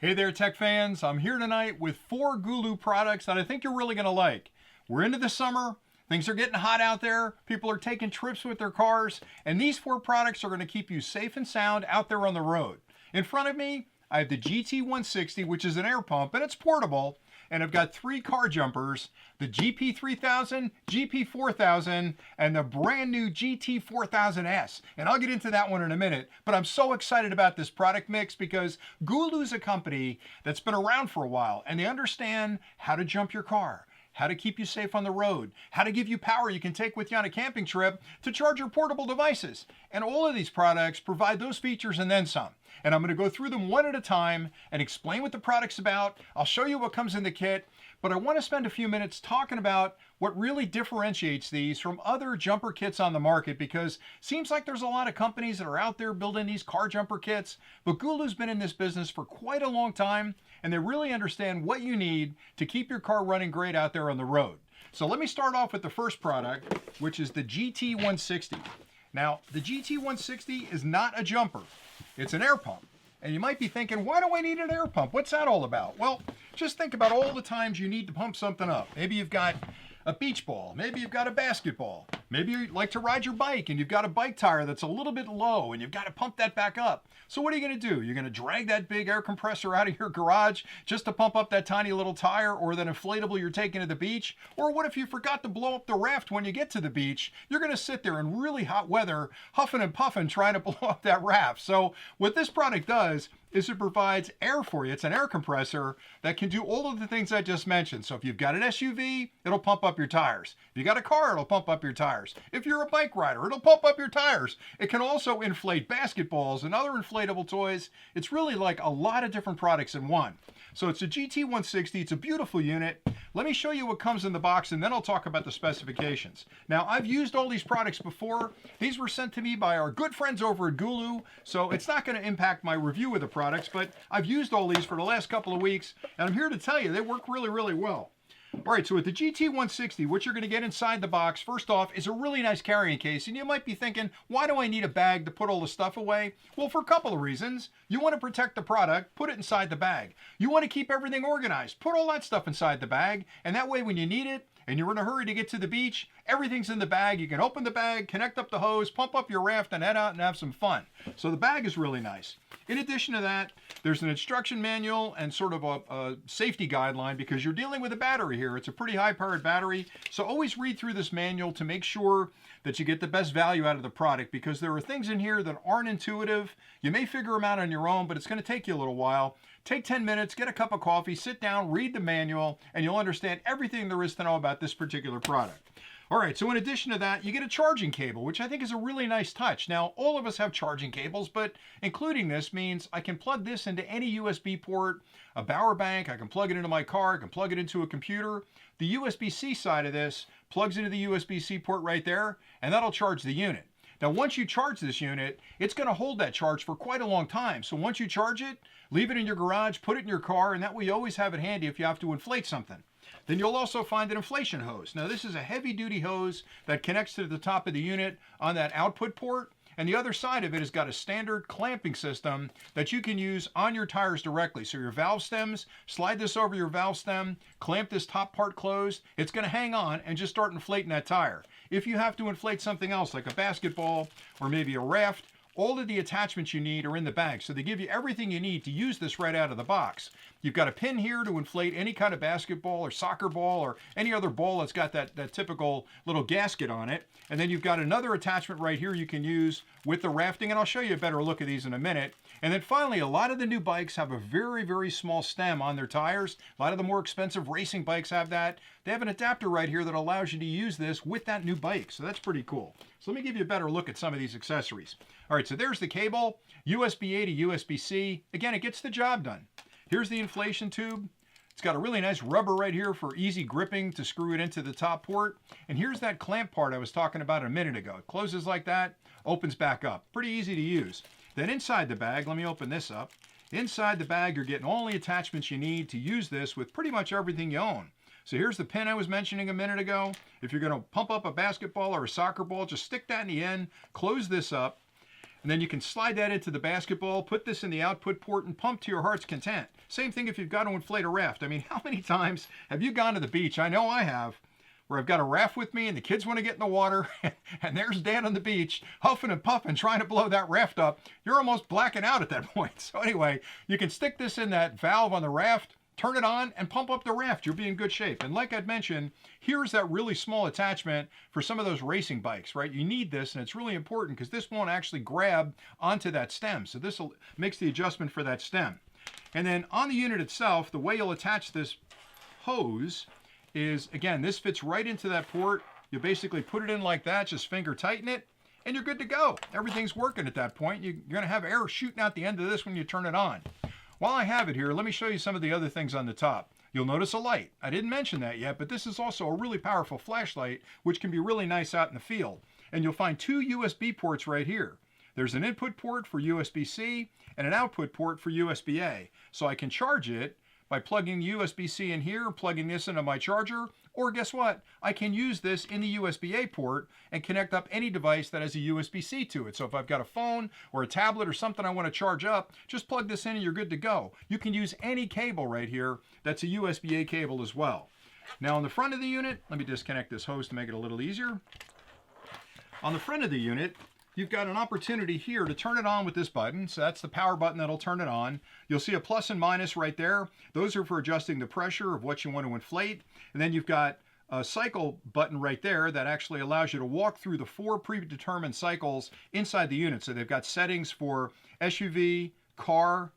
Hey there, tech fans. I'm here tonight with 4 Gulu products that I think you're really going to like. We're into the summer. Things are getting hot out there. People are taking trips with their cars. And these 4 products are going to keep you safe and sound out there on the road. In front of me, I have the GT160, which is an air pump, and it's portable. And I've got 3 car jumpers, the GP3000, GP4000, and the brand new GT4000S. And I'll get into that one in a minute, but I'm so excited about this product mix because Gulu's a company that's been around for a while, and they understand how to jump your car, how to keep you safe on the road, how to give you power you can take with you on a camping trip to charge your portable devices. And all of these products provide those features and then some. And I'm going to go through them one at a time and explain what the product's about. I'll show you what comes in the kit, but I want to spend a few minutes talking about what really differentiates these from other jumper kits on the market, because it seems like there's a lot of companies that are out there building these car jumper kits, but Gulu's been in this business for quite a long time, and they really understand what you need to keep your car running great out there on the road. So let me start off with the first product, which is the GT160. Now, the GT160 is not a jumper. It's an air pump. And you might be thinking, why do I need an air pump? What's that all about? Well, just think about all the times you need to pump something up. Maybe you've got a beach ball. Maybe you've got a basketball. Maybe you like to ride your bike and you've got a bike tire that's a little bit low and you've got to pump that back up. So what are you going to do? You're going to drag that big air compressor out of your garage just to pump up that tiny little tire or that inflatable you're taking to the beach? Or what if you forgot to blow up the raft when you get to the beach? You're going to sit there in really hot weather, huffing and puffing, trying to blow up that raft. So what this product does is it provides air for you. It's an air compressor that can do all of the things I just mentioned. So if you've got an SUV, it'll pump up your tires. If you got a car, it'll pump up your tires. If you're a bike rider, it'll pump up your tires. It can also inflate basketballs and other inflatable toys. It's really like a lot of different products in one. So it's a GT160. It's a beautiful unit. Let me show you what comes in the box, and then I'll talk about the specifications. Now, I've used all these products before. These were sent to me by our good friends over at Gulu, so it's not going to impact my review of the products, but I've used all these for the last couple of weeks, and I'm here to tell you they work really, really well. All right, so with the GT160, what you're going to get inside the box, first off, is a really nice carrying case. And you might be thinking, why do I need a bag to put all the stuff away? Well, for a couple of reasons. You want to protect the product, put it inside the bag. You want to keep everything organized, put all that stuff inside the bag. And that way, when you need it, and you're in a hurry to get to the beach, everything's in the bag. You can open the bag, connect up the hose, pump up your raft, and head out and have some fun. So the bag is really nice. In addition to that, there's an instruction manual and sort of a safety guideline because you're dealing with a battery here. It's a pretty high-powered battery. So always read through this manual to make sure that you get the best value out of the product, because there are things in here that aren't intuitive. You may figure them out on your own, but it's going to take you a little while. Take 10 minutes, get a cup of coffee, sit down, read the manual, and you'll understand everything there is to know about this particular product. All right, so in addition to that, you get a charging cable, which I think is a really nice touch. Now, all of us have charging cables, but including this means I can plug this into any USB port, a power bank, I can plug it into my car, I can plug it into a computer. The USB-C side of this plugs into the USB-C port right there, and that'll charge the unit. Now, once you charge this unit, it's going to hold that charge for quite a long time. So once you charge it, leave it in your garage, put it in your car, and that way you always have it handy if you have to inflate something. Then you'll also find an inflation hose. Now, this is a heavy-duty hose that connects to the top of the unit on that output port, and the other side of it has got a standard clamping system that you can use on your tires directly. So your valve stems, slide this over your valve stem, clamp this top part closed. It's going to hang on and just start inflating that tire. If you have to inflate something else like a basketball or maybe a raft, all of the attachments you need are in the bag. So they give you everything you need to use this right out of the box. You've got a pin here to inflate any kind of basketball or soccer ball or any other ball that's got that typical little gasket on it. And then you've got another attachment right here you can use with the rafting, and I'll show you a better look at these in a minute. And then finally, a lot of the new bikes have a very, very small stem on their tires. A lot of the more expensive racing bikes have that. They have an adapter right here that allows you to use this with that new bike. So that's pretty cool. So let me give you a better look at some of these accessories. All right, so there's the cable, USB-A to USB-C. Again, it gets the job done. Here's the inflation tube. It's got a really nice rubber right here for easy gripping to screw it into the top port. And here's that clamp part I was talking about a minute ago. It closes like that, opens back up. Pretty easy to use. Then inside the bag, let me open this up. Inside the bag, you're getting all the attachments you need to use this with pretty much everything you own. So here's the pin I was mentioning a minute ago. If you're going to pump up a basketball or a soccer ball, just stick that in the end, close this up. And then you can slide that into the basketball, put this in the output port, and pump to your heart's content. Same thing if you've got to inflate a raft. I mean, how many times have you gone to the beach? I know I have, where I've got a raft with me and the kids want to get in the water, and there's Dad on the beach, huffing and puffing, trying to blow that raft up. You're almost blacking out at that point. So anyway, you can stick this in that valve on the raft, turn it on, and pump up the raft. You'll be in good shape. And like I'd mentioned, here's that really small attachment for some of those racing bikes, right? You need this, and it's really important because this won't actually grab onto that stem. So this makes the adjustment for that stem. And then on the unit itself, the way you'll attach this hose is, again, this fits right into that port. You basically put it in like that, just finger tighten it, and you're good to go. Everything's working at that point. You're going to have air shooting out the end of this when you turn it on. While I have it here, let me show you some of the other things on the top. You'll notice a light. I didn't mention that yet, but this is also a really powerful flashlight, which can be really nice out in the field. And you'll find two USB ports right here. There's an input port for USB-C and an output port for USB-A. So I can charge it by plugging the USB-C in here, plugging this into my charger, or guess what? I can use this in the USB-A port and connect up any device that has a USB-C to it. So if I've got a phone or a tablet or something I want to charge up, just plug this in and you're good to go. You can use any cable right here that's a USB-A cable as well. Now on the front of the unit, let me disconnect this hose to make it a little easier. On the front of the unit, you've got an opportunity here to turn it on with this button. So that's the power button that'll turn it on. You'll see a plus and minus right there. Those are for adjusting the pressure of what you want to inflate. And then you've got a cycle button right there that actually allows you to walk through the 4 predetermined cycles inside the unit. So they've got settings for SUV, car,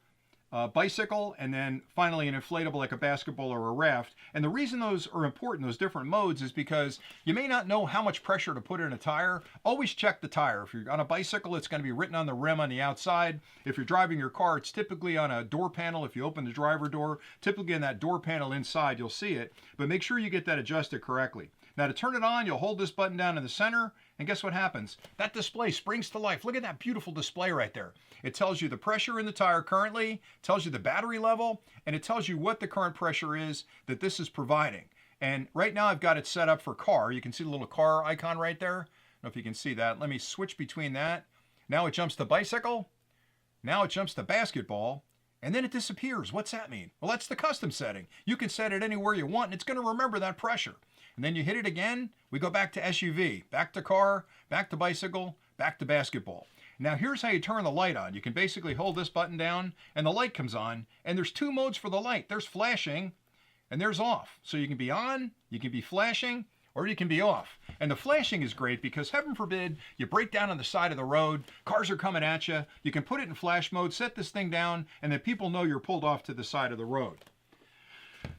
bicycle, and then finally an inflatable like a basketball or a raft. And the reason those are important, those different modes, is because you may not know how much pressure to put in a tire. Always check the tire. If you're on a bicycle, it's going to be written on the rim on the outside. If you're driving your car, it's typically on a door panel. If you open the driver door, typically in that door panel inside, you'll see it. But make sure you get that adjusted correctly. Now to turn it on, you'll hold this button down in the center, and guess what happens? That display springs to life. Look at that beautiful display right there. It tells you the pressure in the tire currently, tells you the battery level, and it tells you what the current pressure is that this is providing. And right now I've got it set up for car. You can see the little car icon right there. I don't know if you can see that. Let me switch between that. Now it jumps to bicycle. Now it jumps to basketball. And then it disappears. What's that mean? Well, that's the custom setting. You can set it anywhere you want, and it's going to remember that pressure. And then you hit it again, we go back to SUV, back to car, back to bicycle, back to basketball. Now here's how you turn the light on. You can basically hold this button down and the light comes on, and there's 2 modes for the light. There's flashing and there's off. So you can be on, you can be flashing, or you can be off. And the flashing is great because heaven forbid you break down on the side of the road, cars are coming at you, you can put it in flash mode, set this thing down, and then people know you're pulled off to the side of the road.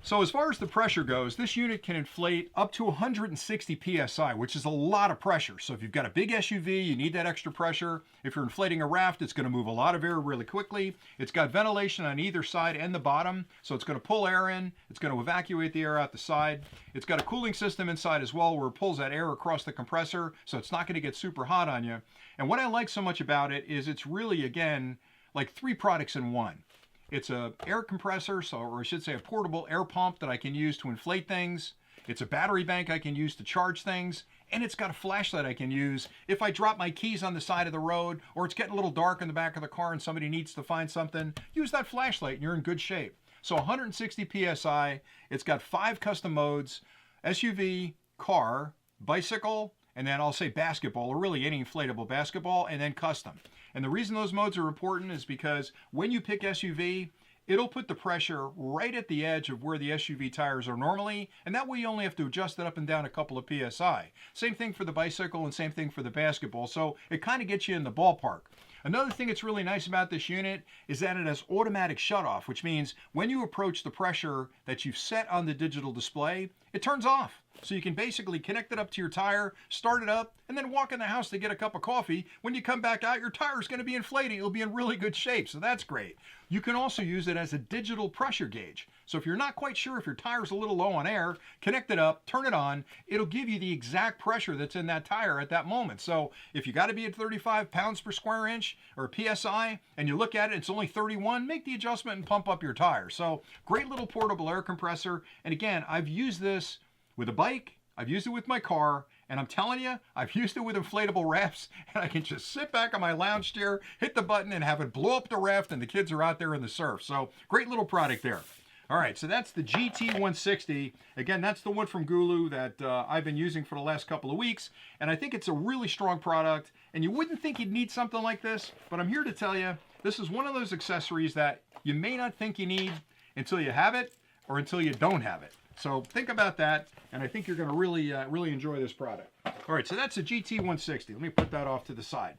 So as far as the pressure goes, this unit can inflate up to 160 psi, which is a lot of pressure. So if you've got a big SUV, you need that extra pressure. If you're inflating a raft, it's going to move a lot of air really quickly. It's got ventilation on either side and the bottom, so it's going to pull air in. It's going to evacuate the air out the side. It's got a cooling system inside as well where it pulls that air across the compressor, so it's not going to get super hot on you. And what I like so much about it is it's really, again, like 3 products in one. It's a air compressor, or I should say a portable air pump that I can use to inflate things. It's a battery bank I can use to charge things. And it's got a flashlight I can use if I drop my keys on the side of the road, or it's getting a little dark in the back of the car and somebody needs to find something. Use that flashlight and you're in good shape. So 160 PSI. It's got 5 custom modes: SUV, car, bicycle, and then I'll say basketball, or really any inflatable basketball, and then custom. And the reason those modes are important is because when you pick SUV, it'll put the pressure right at the edge of where the SUV tires are normally, and that way you only have to adjust it up and down a couple of PSI. Same thing for the bicycle and same thing for the basketball, so it kind of gets you in the ballpark. Another thing that's really nice about this unit is that it has automatic shutoff, which means when you approach the pressure that you've set on the digital display, it turns off. So you can basically connect it up to your tire, start it up, and then walk in the house to get a cup of coffee. When you come back out, your tire is going to be inflated. It'll be in really good shape, so that's great. You can also use it as a digital pressure gauge. So if you're not quite sure if your tire's a little low on air, connect it up, turn it on. It'll give you the exact pressure that's in that tire at that moment. So if you got to be at 35 pounds per square inch or PSI, and you look at it, it's only 31, make the adjustment and pump up your tire. So great little portable air compressor. And again, I've used this with a bike, I've used it with my car, And I'm telling you, I've used it with inflatable rafts, and I can just sit back on my lounge chair, hit the button, and have it blow up the raft, and the kids are out there in the surf. So great little product there. All right, so that's the GT160. Again, that's the one from Gulu that I've been using for the last couple of weeks, and I think it's a really strong product, and you wouldn't think you'd need something like this, but I'm here to tell you, this is one of those accessories that you may not think you need until you have it, or until you don't have it. So think about that, and I think you're going to really enjoy this product. All right, so that's the GT160. Let me put that off to the side.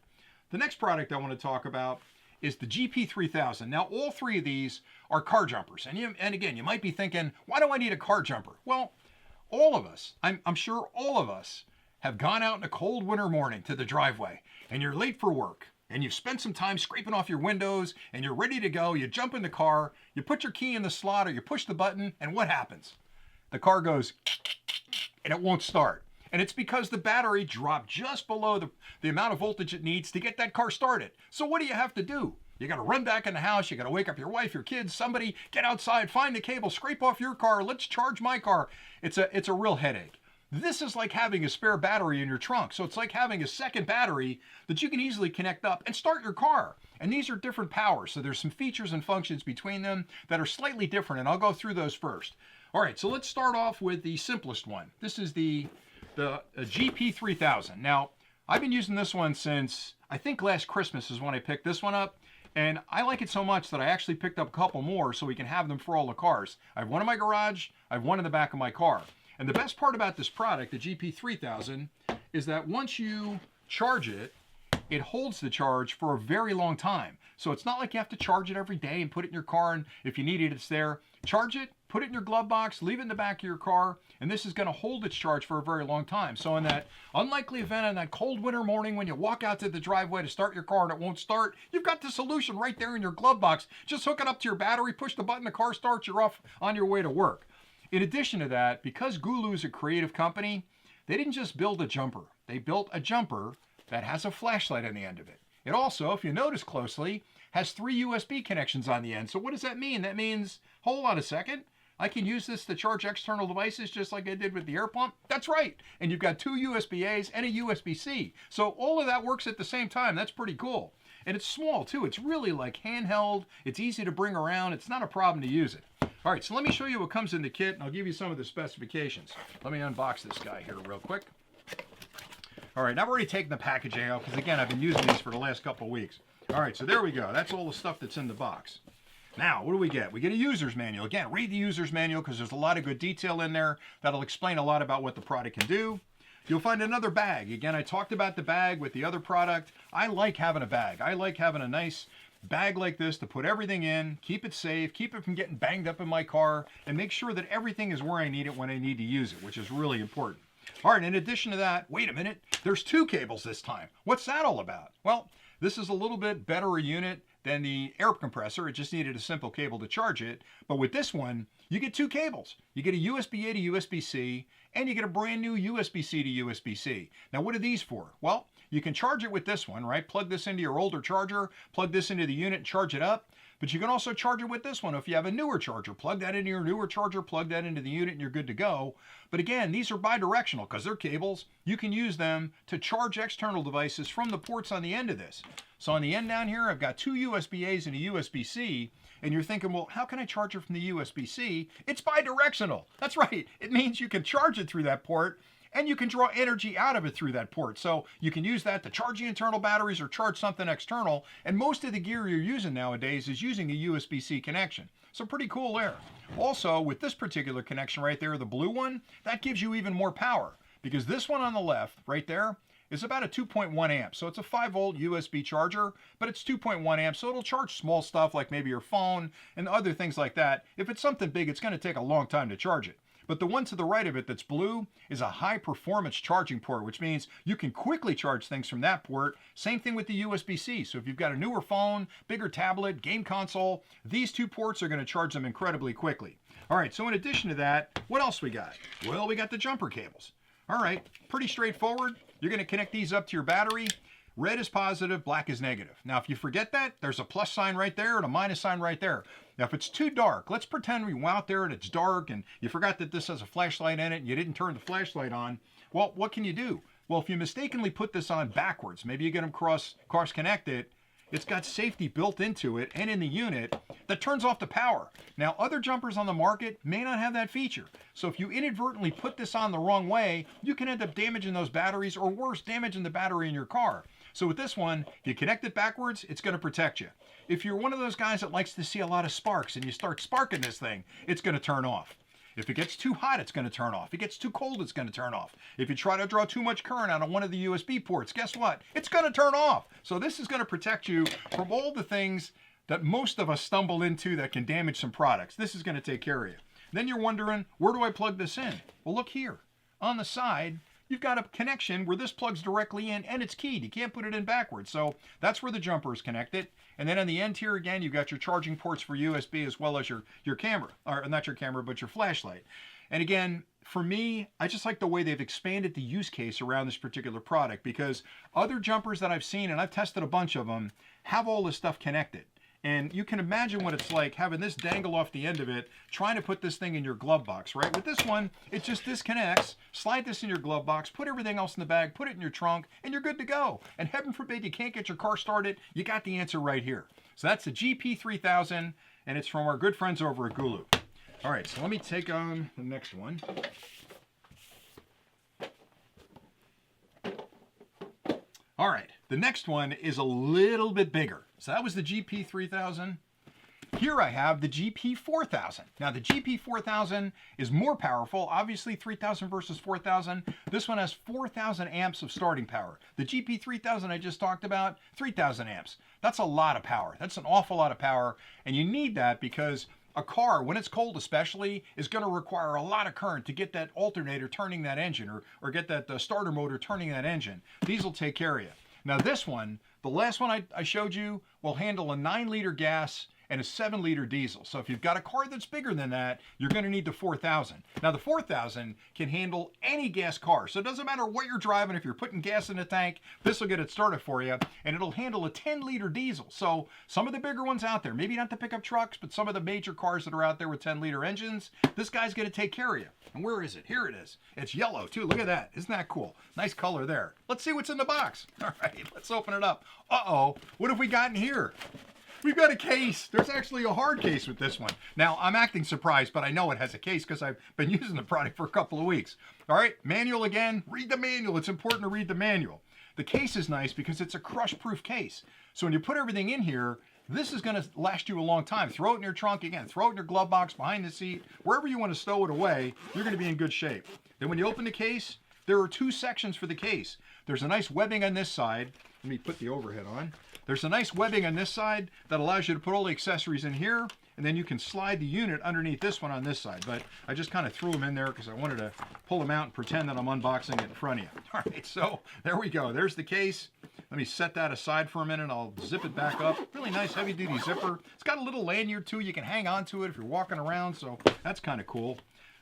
The next product I want to talk about is the GP3000. Now, all three of these are car jumpers. And again, you might be thinking, why do I need a car jumper? Well, all of us, I'm sure all of us, have gone out in a cold winter morning to the driveway, and you're late for work, and you've spent some time scraping off your windows, and you're ready to go. You jump in the car, you put your key in the slot, or you push the button, and what happens? The car goes, and it won't start. And it's because the battery dropped just below the amount of voltage it needs to get that car started. So what do you have to do? You got to run back in the house. You got to wake up your wife, your kids, somebody, get outside, find the cable, scrape off your car. Let's charge my car. It's a real headache. This is like having a spare battery in your trunk. So it's like having a second battery that you can easily connect up and start your car. And these are different powers. So there's some features and functions between them that are slightly different. And I'll go through those first. All right, so let's start off with the simplest one. This is the GP3000. Now, I've been using this one since, I think last Christmas is when I picked this one up. And I like it so much that I actually picked up a couple more so we can have them for all the cars. I have one in my garage, I have one in the back of my car. And the best part about this product, the GP3000, is that once you charge it, it holds the charge for a very long time. So it's not like you have to charge it every day and put it in your car, and if you need it, it's there. Charge it, put it in your glove box, leave it in the back of your car, and this is going to hold its charge for a very long time. So in that unlikely event on that cold winter morning when you walk out to the driveway to start your car and it won't start, you've got the solution right there in your glove box. Just hook it up to your battery, push the button, the car starts, you're off on your way to work. In addition to that, because Gulu is a creative company, they didn't just build a jumper. They built a jumper that has a flashlight on the end of it. It also, if you notice closely, has 3 USB connections on the end. So what does that mean? That means, hold on a second, I can use this to charge external devices just like I did with the air pump. That's right. And you've got 2 USB-A's and a USB-C. So all of that works at the same time. That's pretty cool. And it's small too. It's really like handheld. It's easy to bring around. It's not a problem to use it. All right, so let me show you what comes in the kit, and I'll give you some of the specifications. Let me unbox this guy here real quick. All right, I've already taken the packaging out because, again, I've been using these for the last couple of weeks. All right, so there we go. That's all the stuff that's in the box. Now, what do we get? We get a user's manual. Again, read the user's manual because there's a lot of good detail in there that'll explain a lot about what the product can do. You'll find another bag. Again, I talked about the bag with the other product. I like having a bag. I like having a nice bag like this to put everything in, keep it safe, keep it from getting banged up in my car, and make sure that everything is where I need it when I need to use it, which is really important. All right, in addition to that, wait a minute, there's 2 cables this time. What's that all about? Well, this is a little bit better a unit than the air compressor. It just needed a simple cable to charge it. But with this one, you get 2 cables. You get a USB-A to USB-C, and you get a brand new USB-C to USB-C. Now, what are these for? Well, you can charge it with this one, right? Plug this into your older charger, plug this into the unit, and charge it up. But you can also charge it with this one. If you have a newer charger, plug that into your newer charger, plug that into the unit, and you're good to go. But again, these are bi-directional because they're cables. You can use them to charge external devices from the ports on the end of this. So on the end down here, I've got 2 USB-A's and a USB-C. And you're thinking, well, how can I charge it from the USB-C? It's bi-directional. That's right. It means you can charge it through that port, and you can draw energy out of it through that port. So you can use that to charge the internal batteries or charge something external. And most of the gear you're using nowadays is using a USB-C connection. So pretty cool there. Also, with this particular connection right there, the blue one, that gives you even more power. Because this one on the left, right there, is about a 2.1 amp. So it's a 5-volt USB charger, but it's 2.1 amps. So it'll charge small stuff like maybe your phone and other things like that. If it's something big, it's going to take a long time to charge it. But the one to the right of it that's blue is a high performance charging port, which means you can quickly charge things from that port. Same thing with the USB-C. So if you've got a newer phone, bigger tablet, game console, these 2 ports are going to charge them incredibly quickly. All right, so in addition to that, what else we got? Well, we got the jumper cables. All right, pretty straightforward. You're going to connect these up to your battery. Red is positive, black is negative. Now, if you forget that, there's a plus sign right there and a minus sign right there. Now, if it's too dark, let's pretend we went out there and it's dark and you forgot that this has a flashlight in it and you didn't turn the flashlight on. Well, what can you do? Well, if you mistakenly put this on backwards, maybe you get them cross connected, it's got safety built into it and in the unit that turns off the power. Now, other jumpers on the market may not have that feature. So if you inadvertently put this on the wrong way, you can end up damaging those batteries, or worse, damaging the battery in your car. So with this one, you connect it backwards, it's going to protect you. If you're one of those guys that likes to see a lot of sparks and you start sparking this thing, it's going to turn off. If it gets too hot, it's going to turn off. If it gets too cold, it's going to turn off. If you try to draw too much current out of one of the USB ports, guess what? It's going to turn off. So this is going to protect you from all the things that most of us stumble into that can damage some products. This is going to take care of you. Then you're wondering, where do I plug this in? Well, look here. On the side, you've got a connection where this plugs directly in, and it's keyed. You can't put it in backwards. So that's where the jumper is connected. And then on the end here, again, you've got your charging ports for USB as well as your camera. Or not your camera, but your flashlight. And again, for me, I just like the way they've expanded the use case around this particular product, because other jumpers that I've seen, and I've tested a bunch of them, have all this stuff connected. And you can imagine what it's like having this dangle off the end of it, trying to put this thing in your glove box, right? With this one, it just disconnects, slide this in your glove box, put everything else in the bag, put it in your trunk, and you're good to go. And heaven forbid you can't get your car started, you got the answer right here. So that's the GP3000, and it's from our good friends over at Gulu. All right, so let me take on the next one. All right, the next one is a little bit bigger. So that was the GP3000. Here I have the GP4000. Now the GP4000 is more powerful, obviously 3000 versus 4000. This one has 4000 amps of starting power. The GP3000 I just talked about, 3000 amps. That's a lot of power. That's an awful lot of power, and you need that because a car, when it's cold especially, is going to require a lot of current to get that alternator turning that engine, or get that starter motor turning that engine. These will take care of you. Now this one, the last one I showed you, will handle a 9-liter gas and a 7-liter diesel. So if you've got a car that's bigger than that, you're going to need the 4000. Now the 4000 can handle any gas car. So it doesn't matter what you're driving. If you're putting gas in the tank, this will get it started for you, and it'll handle a 10-liter diesel. So some of the bigger ones out there, maybe not the pickup trucks, but some of the major cars that are out there with 10-liter engines, this guy's going to take care of you. And where is it? Here it is. It's yellow too. Look at that. Isn't that cool? Nice color there. Let's see what's in the box. All right, let's open it up. Uh-oh, what have we got in here? We've got a case. There's actually a hard case with this one. Now, I'm acting surprised, but I know it has a case because I've been using the product for a couple of weeks. All right, manual again. Read the manual. It's important to read the manual. The case is nice because it's a crush-proof case. So when you put everything in here, this is going to last you a long time. Throw it in your trunk again. Throw it in your glove box, behind the seat. Wherever you want to stow it away, you're going to be in good shape. Then when you open the case, there are 2 sections for the case. There's a nice webbing on this side. Let me put the overhead on. There's a nice webbing on this side that allows you to put all the accessories in here, and then you can slide the unit underneath this one on this side. But I just kind of threw them in there because I wanted to pull them out and pretend that I'm unboxing it in front of you. All right, so there we go. There's the case. Let me set that aside for a minute. I'll zip it back up. Really nice heavy-duty zipper. It's got a little lanyard too. You can hang on to it if you're walking around, so that's kind of cool.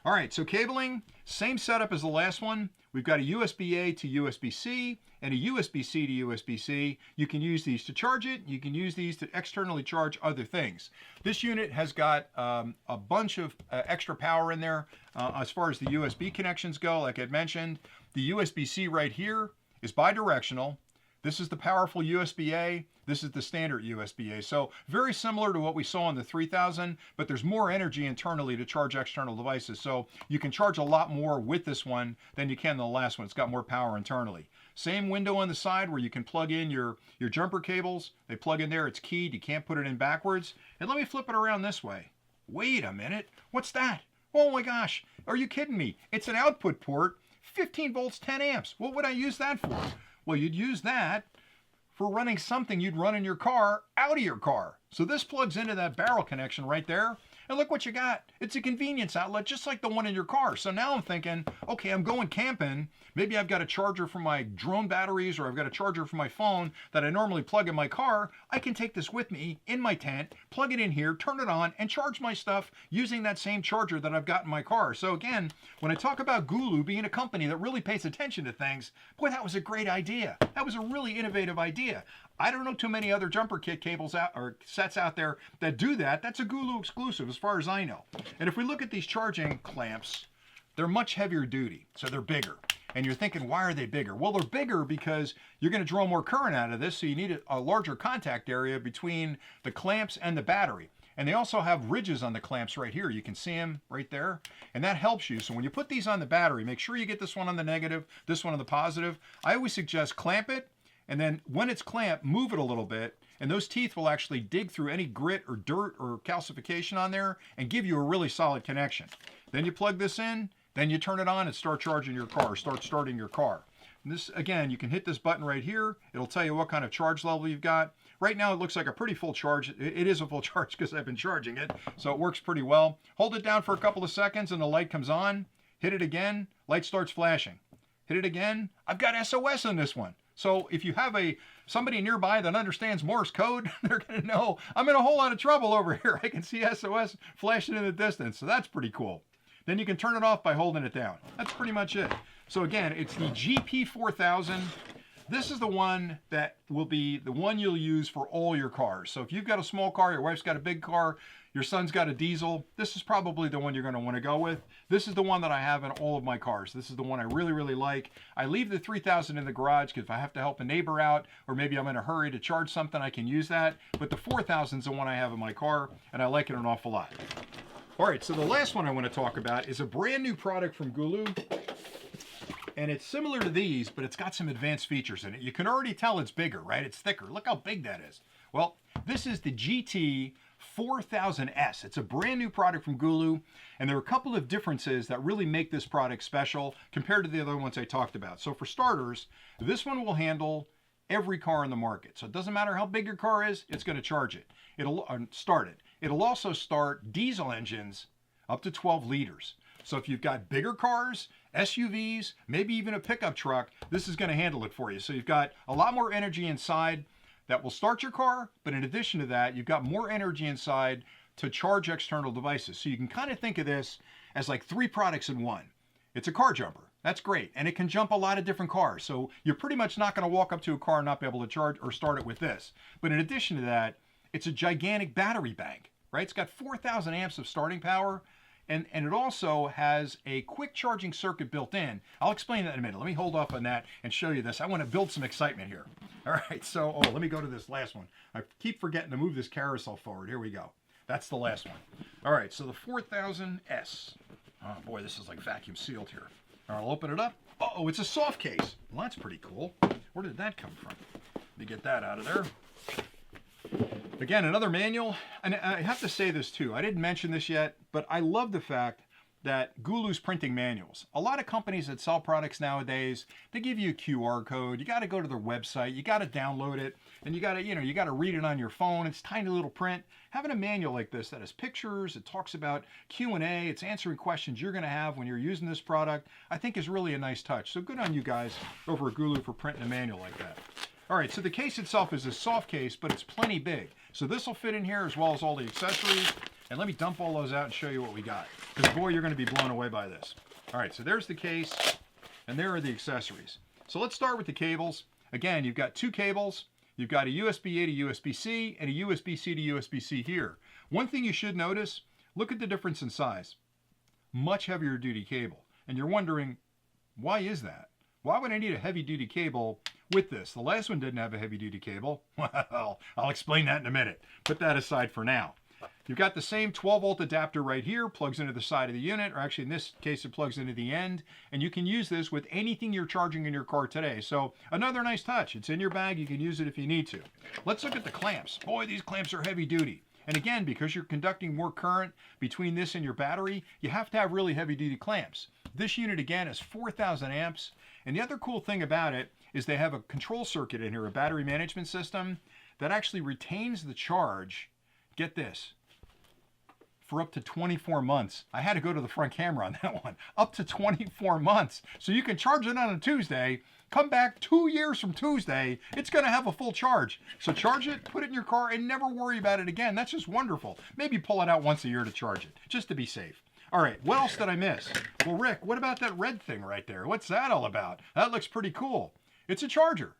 All right, so cabling, same setup as the last one. We've got a USB-A to USB-C and a USB-C to USB-C. You can use these to charge it. You can use these to externally charge other things. This unit has got a bunch of extra power in there as far as the USB connections go. Like I mentioned, the USB-C right here is bidirectional. This is the powerful USB-A. This is the standard USB-A. So very similar to what we saw in the 3000, but there's more energy internally to charge external devices. So you can charge a lot more with this one than you can the last one. It's got more power internally. Same window on the side where you can plug in your jumper cables. They plug in there. It's keyed. You can't put it in backwards. And let me flip it around this way. Wait a minute. What's that? Oh my gosh. Are you kidding me? It's an output port, 15 volts, 10 amps. What would I use that for? Well, you'd use that for running something you'd run in your car out of your car. So this plugs into that barrel connection right there. And look what you got. It's a convenience outlet just like the one in your car. So now I'm thinking, okay, I'm going camping. Maybe I've got a charger for my drone batteries, or I've got a charger for my phone that I normally plug in my car. I can take this with me in my tent, plug it in here, turn it on, and charge my stuff using that same charger that I've got in my car. So again, when I talk about Gulu being a company that really pays attention to things, boy, that was a great idea. That was a really innovative idea. I don't know too many other jumper kit cables out or sets out there that do that. That's a Gulu exclusive as far as I know. And if we look at these charging clamps, they're much heavier duty, so they're bigger. And you're thinking, why are they bigger? Well, they're bigger because you're going to draw more current out of this, so you need a larger contact area between the clamps and the battery. And they also have ridges on the clamps right here. You can see them right there. And that helps you. So when you put these on the battery, make sure you get this one on the negative, this one on the positive. I always suggest clamp it. And then when it's clamped, move it a little bit. And those teeth will actually dig through any grit or dirt or calcification on there and give you a really solid connection. Then you plug this in. Then you turn it on and start charging your car, start starting your car. And this, again, you can hit this button right here. It'll tell you what kind of charge level you've got. Right now, it looks like a pretty full charge. It is a full charge because I've been charging it, so it works pretty well. Hold it down for a couple of seconds and the light comes on. Hit it again, light starts flashing. Hit it again. I've got SOS on this one. So if you have somebody nearby that understands Morse code, they're going to know I'm in a whole lot of trouble over here. I can see SOS flashing in the distance, so that's pretty cool. Then you can turn it off by holding it down. That's pretty much it. So again, it's the GP4000. This is the one that will be the one you'll use for all your cars. So if you've got a small car, your wife's got a big car, your son's got a diesel, this is probably the one you're going to want to go with. This is the one that I have in all of my cars. This is the one I really, really like. I leave the 3000 in the garage because if I have to help a neighbor out or maybe I'm in a hurry to charge something, I can use that. But the 4000 is the one I have in my car, and I like it an awful lot. All right, so the last one I want to talk about is a brand new product from Gulu. And it's similar to these, but it's got some advanced features in it. You can already tell it's bigger, right? It's thicker. Look how big that is. Well, this is the GT4000S. It's a brand new product from Gulu, and there are a couple of differences that really make this product special compared to the other ones I talked about. So for starters, this one will handle every car in the market. So it doesn't matter how big your car is, it's going to charge it. It'll start it. It'll also start diesel engines up to 12 liters. So if you've got bigger cars, SUVs, maybe even a pickup truck, this is going to handle it for you. So you've got a lot more energy inside that will start your car, but in addition to that, you've got more energy inside to charge external devices. So you can kind of think of this as like 3 products in one. It's a car jumper. That's great. And it can jump a lot of different cars. So you're pretty much not going to walk up to a car and not be able to charge or start it with this. But in addition to that, it's a gigantic battery bank, right? It's got 4,000 amps of starting power. And it also has a quick charging circuit built in. I'll explain that in a minute. Let me hold off on that and show you this. I want to build some excitement here. All right, so let me go to this last one. I keep forgetting to move this carousel forward. Here we go. That's the last one. All right, so the 4000S. Oh boy, this is like vacuum sealed here. All right, I'll open it up. Oh, it's a soft case. Well, that's pretty cool. Where did that come from? Let me get that out of there. Again, another manual, and I have to say this too, I didn't mention this yet, but I love the fact that Gulu's printing manuals. A lot of companies that sell products nowadays, they give you a QR code, you gotta go to their website, you gotta download it, and you gotta read it on your phone, it's tiny little print. Having a manual like this that has pictures, it talks about Q&A, it's answering questions you're gonna have when you're using this product, I think is really a nice touch. So good on you guys over at Gulu for printing a manual like that. All right, so the case itself is a soft case, but it's plenty big. So this will fit in here as well as all the accessories. And let me dump all those out and show you what we got. Because boy, you're gonna be blown away by this. All right, so there's the case, and there are the accessories. So let's start with the cables. Again, you've got 2 cables. You've got a USB-A to USB-C and a USB-C to USB-C here. One thing you should notice, look at the difference in size. Much heavier duty cable. And you're wondering, why is that? Why would I need a heavy duty cable with this? The last one didn't have a heavy duty cable. Well, I'll explain that in a minute. Put that aside for now. You've got the same 12 volt adapter right here, plugs into the side of the unit, or actually in this case it plugs into the end, and you can use this with anything you're charging in your car today. So another nice touch. It's in your bag, you can use it if you need to. Let's look at the clamps. Boy, these clamps are heavy duty. And again, because you're conducting more current between this and your battery, you have to have really heavy duty clamps. This unit again is 4,000 amps. And the other cool thing about it is they have a control circuit in here, a battery management system that actually retains the charge, get this, for up to 24 months. I had to go to the front camera on that one. Up to 24 months. So you can charge it on a Tuesday, come back 2 years from Tuesday, it's gonna have a full charge. So charge it, put it in your car, and never worry about it again. That's just wonderful. Maybe pull it out once a year to charge it, just to be safe. All right, what else did I miss? Well, Rick, what about that red thing right there? What's that all about? That looks pretty cool. It's a charger.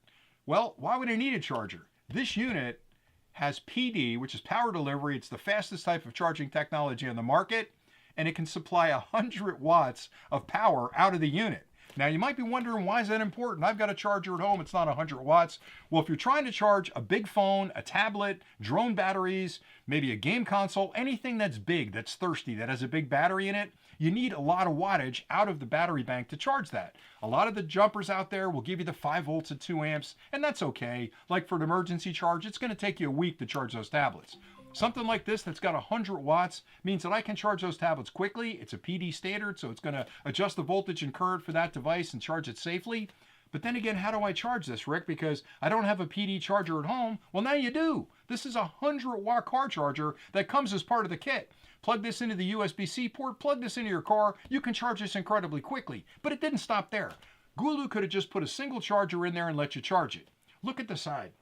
Well, why would I need a charger? This unit has PD, which is power delivery. It's the fastest type of charging technology on the market, and it can supply 100 watts of power out of the unit. Now you might be wondering, why is that important? I've got a charger at home, it's not 100 watts. Well, if you're trying to charge a big phone, a tablet, drone batteries, maybe a game console, anything that's big, that's thirsty, that has a big battery in it, you need a lot of wattage out of the battery bank to charge that. A lot of the jumpers out there will give you the 5 volts at 2 amps, and that's okay. Like for an emergency charge, it's going to take you a week to charge those tablets. Something like this that's got 100 watts means that I can charge those tablets quickly. It's a PD standard, so it's going to adjust the voltage and current for that device and charge it safely. But then again, how do I charge this, Rick? Because I don't have a PD charger at home. Well, now you do. This is a 100-watt car charger that comes as part of the kit. Plug this into the USB-C port, plug this into your car. You can charge this incredibly quickly. But it didn't stop there. Gulu could have just put a single charger in there and let you charge it. Look at the side.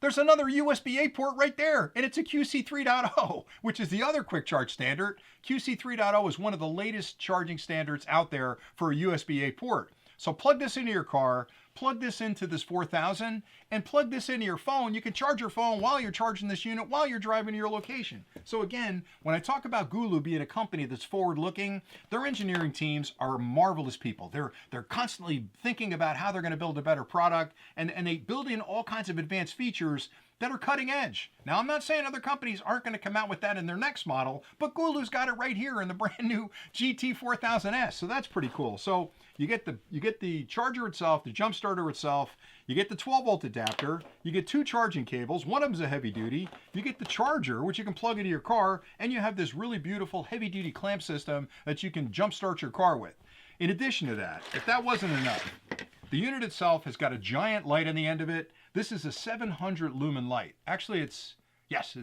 There's another USB-A port right there, and it's a QC 3.0, which is the other quick charge standard. QC 3.0 is one of the latest charging standards out there for a USB-A port. So plug this into your car, plug this into this 4000, and plug this into your phone. You can charge your phone while you're charging this unit, while you're driving to your location. So again, when I talk about Gulu being a company that's forward-looking, their engineering teams are marvelous people. They're constantly thinking about how they're going to build a better product, and they build in all kinds of advanced features that are cutting edge. Now, I'm not saying other companies aren't going to come out with that in their next model, but Gulu's got it right here in the brand new GT4000S, so that's pretty cool. So you get the charger itself, the jump starter itself, you get the 12-volt adapter, you get 2 charging cables, one of them is a heavy duty, you get the charger, which you can plug into your car, and you have this really beautiful heavy-duty clamp system that you can jump start your car with. In addition to that, if that wasn't enough, the unit itself has got a giant light on the end of it. This is a 700 lumen light. Actually, it's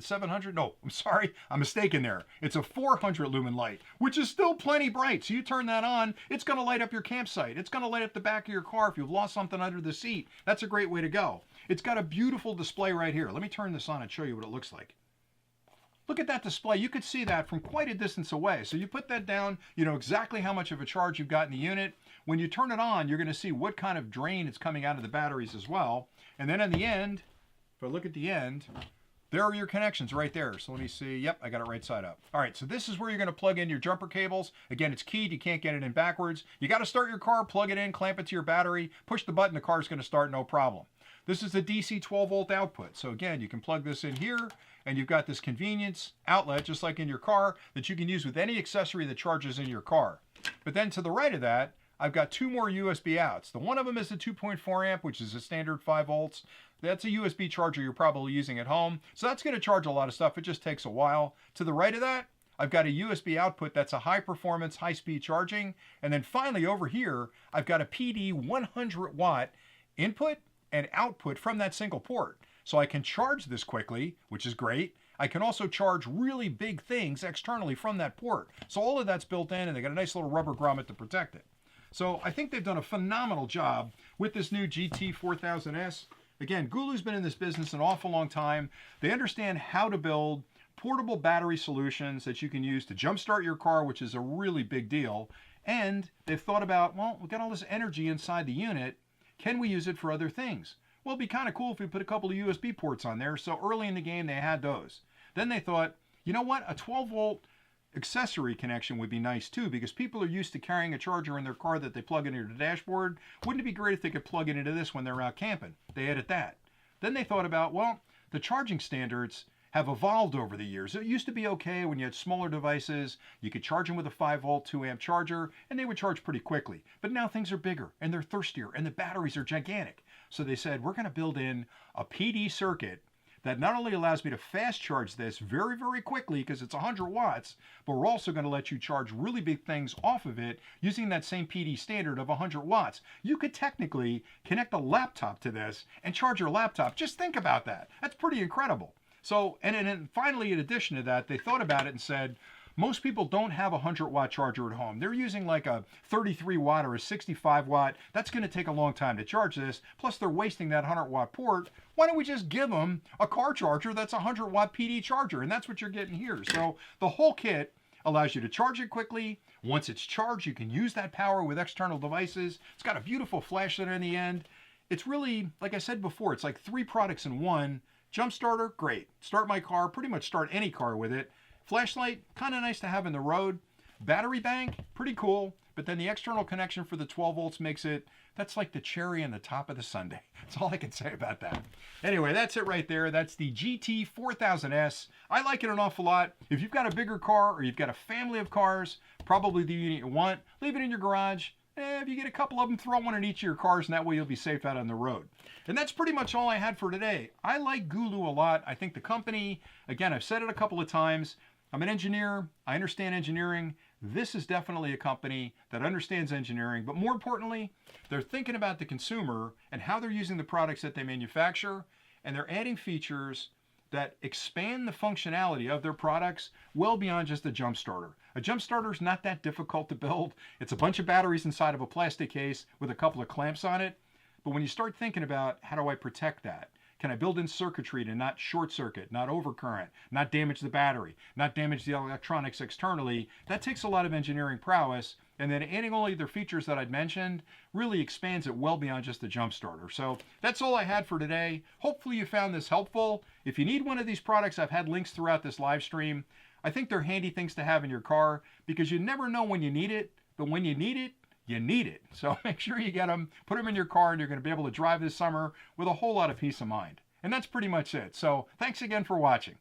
700. No, I'm sorry, I'm mistaken there. It's a 400 lumen light, which is still plenty bright. So you turn that on, it's going to light up your campsite. It's going to light up the back of your car if you've lost something under the seat. That's a great way to go. It's got a beautiful display right here. Let me turn this on and show you what it looks like. Look at that display. You could see that from quite a distance away. So you put that down, you know exactly how much of a charge you've got in the unit. When you turn it on, you're going to see what kind of drain is coming out of the batteries as well. And then in the end, if I look at the end, there are your connections right there. So let me see. Yep, I got it right side up. All right, so this is where you're going to plug in your jumper cables. Again, it's keyed. You can't get it in backwards. You got to start your car, plug it in, clamp it to your battery, push the button, the car's going to start, no problem. This is a DC 12-volt output. So again, you can plug this in here, and you've got this convenience outlet, just like in your car, that you can use with any accessory that charges in your car. But then to the right of that, I've got 2 more USB outs. The one of them is a 2.4 amp, which is a standard 5 volts. That's a USB charger you're probably using at home. So that's going to charge a lot of stuff. It just takes a while. To the right of that, I've got a USB output that's a high performance, high speed charging. And then finally over here, I've got a PD 100 watt input and output from that single port. So I can charge this quickly, which is great. I can also charge really big things externally from that port. So all of that's built in, and they got a nice little rubber grommet to protect it. So I think they've done a phenomenal job with this new GT4000S. Again, Gulu's been in this business an awful long time. They understand how to build portable battery solutions that you can use to jumpstart your car, which is a really big deal. And they've thought about, well, we've got all this energy inside the unit. Can we use it for other things? Well, it'd be kind of cool if we put a couple of USB ports on there. So early in the game, they had those. Then they thought, you know what? A 12-volt accessory connection would be nice too, because people are used to carrying a charger in their car that they plug into the dashboard. Wouldn't it be great if they could plug it into this when they're out camping? They added that. Then they thought about, well, the charging standards have evolved over the years. It used to be okay when you had smaller devices, you could charge them with a 5-volt, 2-amp charger, and they would charge pretty quickly. But now things are bigger, and they're thirstier, and the batteries are gigantic. So they said, we're going to build in a PD circuit that not only allows me to fast charge this very, very quickly because it's 100 watts, but we're also going to let you charge really big things off of it using that same PD standard of 100 watts. You could technically connect a laptop to this and charge your laptop. Just think about that. That's pretty incredible. So, and then finally, in addition to that, they thought about it and said, most people don't have a 100-watt charger at home. They're using like a 33-watt or a 65-watt. That's going to take a long time to charge this. Plus, they're wasting that 100-watt port. Why don't we just give them a car charger that's a 100-watt PD charger? And that's what you're getting here. So the whole kit allows you to charge it quickly. Once it's charged, you can use that power with external devices. It's got a beautiful flashlight on the end. It's really, like I said before, it's like 3 products in one. Jump starter, great. Start my car, pretty much start any car with it. Flashlight, kind of nice to have in the road. Battery bank, pretty cool. but then the external connection for the 12 volts makes it, that's like the cherry on the top of the sundae. That's all I can say about that. Anyway, that's it right there. That's the GT4000S. I like it an awful lot. If you've got a bigger car or you've got a family of cars, probably the unit you want, leave it in your garage. If you get a couple of them, throw one in each of your cars, and that way you'll be safe out on the road. And that's pretty much all I had for today. I like Gulu a lot. I think the company, again, I've said it a couple of times, I'm an engineer. I understand engineering. This is definitely a company that understands engineering, but more importantly, they're thinking about the consumer and how they're using the products that they manufacture, and they're adding features that expand the functionality of their products well beyond just a jump starter. A jump starter is not that difficult to build. It's a bunch of batteries inside of a plastic case with a couple of clamps on it. But when you start thinking about how do I protect that? Can I build in circuitry to not short circuit, not overcurrent, not damage the battery, not damage the electronics externally? That takes a lot of engineering prowess. And then adding all the other features that I'd mentioned really expands it well beyond just a jump starter. So that's all I had for today. Hopefully you found this helpful. If you need one of these products, I've had links throughout this live stream. I think they're handy things to have in your car because you never know when you need it, but when you need it, you need it. So make sure you get them, put them in your car, and you're going to be able to drive this summer with a whole lot of peace of mind. And that's pretty much it. So thanks again for watching.